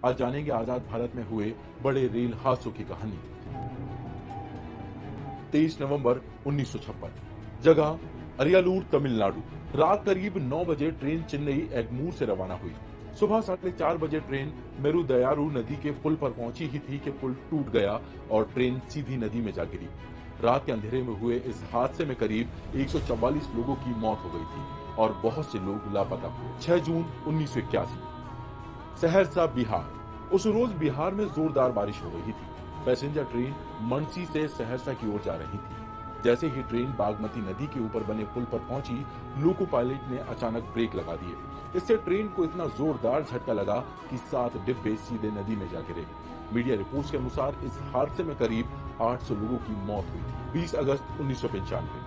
आज जानेंगे आजाद भारत में हुए बड़े रेल हादसों की कहानी। 23 नवंबर 1956, जगह अरियालूर, तमिलनाडु। रात करीब 9 बजे ट्रेन चेन्नई एगमूर से रवाना हुई। सुबह 4:30 बजे ट्रेन मेरुदयारू नदी के पुल पर पहुंची ही थी कि पुल टूट गया और ट्रेन सीधी नदी में जा गिरी। रात के अंधेरे में हुए इस हादसे में करीब 144 लोगों की मौत हो गई थी और बहुत से लोग लापता हुए। 6 जून 1981, सहरसा, बिहार। उस रोज बिहार में जोरदार बारिश हो रही थी। पैसेंजर ट्रेन मंडसी से सहरसा की ओर जा रही थी। जैसे ही ट्रेन बागमती नदी के ऊपर बने पुल पर पहुंची, लोको पायलट ने अचानक ब्रेक लगा दिए। इससे ट्रेन को इतना जोरदार झटका लगा कि 7 डिब्बे सीधे नदी में जा गिरे। मीडिया रिपोर्ट्स के अनुसार इस हादसे में करीब 800 लोगों की मौत हुई थी। 20 अगस्त 1995,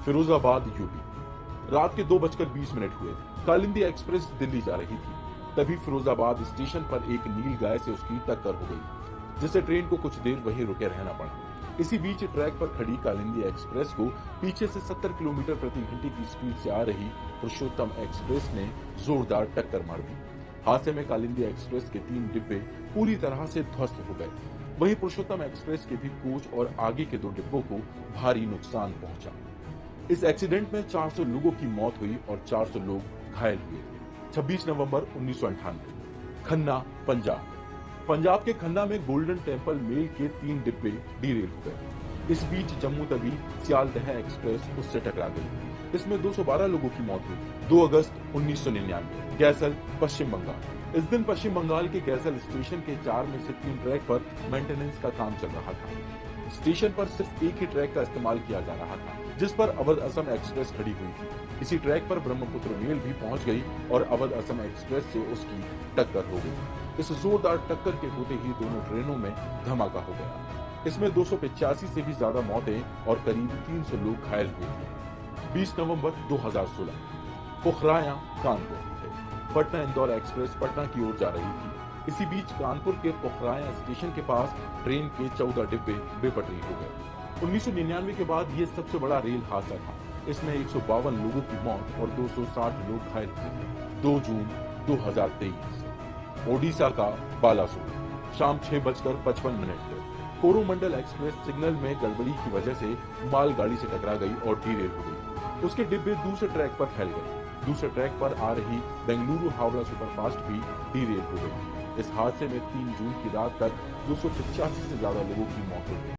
फिरोजाबाद, यूपी। रात के 2:20 हुए। कालिंदी एक्सप्रेस दिल्ली जा रही थी। तभी फिरोजाबाद स्टेशन पर एक नील गाय से उसकी टक्कर हो गई, जिससे ट्रेन को कुछ देर वहीं रुके रहना पड़ा। इसी बीच ट्रैक पर खड़ी कालिंदी एक्सप्रेस को पीछे से 70 किलोमीटर प्रति घंटे की स्पीड से आ रही पुरुषोत्तम एक्सप्रेस ने जोरदार टक्कर मार दी। हादसे में कालिंदी एक्सप्रेस के 3 डिब्बे पूरी तरह से ध्वस्त हो गए। वहीं पुरुषोत्तम एक्सप्रेस के भी कोच और आगे के 2 डिब्बों को भारी नुकसान पहुंचा। इस एक्सीडेंट में 400 लोगों की मौत हुई और 400 लोग घायल हुए। 26 नवंबर 1998, खन्ना, पंजाब। पंजाब के खन्ना में गोल्डन टेम्पल मेल के 3 डिब्बे डीरेल हो गए। इस बीच जम्मू तवी सियालदह एक्सप्रेस उससे टकरा गई। इसमें 212 लोगों की मौत हुई। 2 अगस्त 1999, गैसल, पश्चिम बंगाल। इस दिन पश्चिम बंगाल के गैसल स्टेशन के 4 में से 3 ट्रैक पर मेंटेनेंस का काम चल रहा था। स्टेशन पर सिर्फ एक ही ट्रैक का इस्तेमाल किया जा रहा था, जिस पर अवध असम एक्सप्रेस खड़ी हुई थी। इसी ट्रैक पर ब्रह्मपुत्र मेल भी पहुंच गई और अवध असम एक्सप्रेस से उसकी टक्कर हो गई। इस जोरदार टक्कर के होते ही दोनों ट्रेनों में धमाका हो गया। इसमें 285 से भी ज्यादा मौतें और करीब 300 लोग घायल हुए थे। 20 नवंबर 2016, पोखराया, कानपुर। पटना इंदौर एक्सप्रेस पटना की ओर जा रही थी। इसी बीच कानपुर के पोखराया स्टेशन के पास ट्रेन के 14 डिब्बे बेपटरी हो गए। 1999 के बाद ये सबसे बड़ा रेल हादसा था। इसमें 152 लोगों की मौत और 260 लोग घायल हुए। 2 जून 2023, ओडिशा का बालासोर। शाम 6:55 पर कोरोमंडल एक्सप्रेस सिग्नल में गड़बड़ी की वजह से मालगाड़ी से टकरा गई और डीरेल हो गई। उसके डिब्बे दूसरे ट्रैक पर फैल गए। दूसरे ट्रैक पर आ रही बेंगलुरु हावड़ा सुपरफास्ट भी डीरेल हो गई। इस हादसे में 3 जून की रात तक 285 से ज्यादा लोगों की मौत हो गई।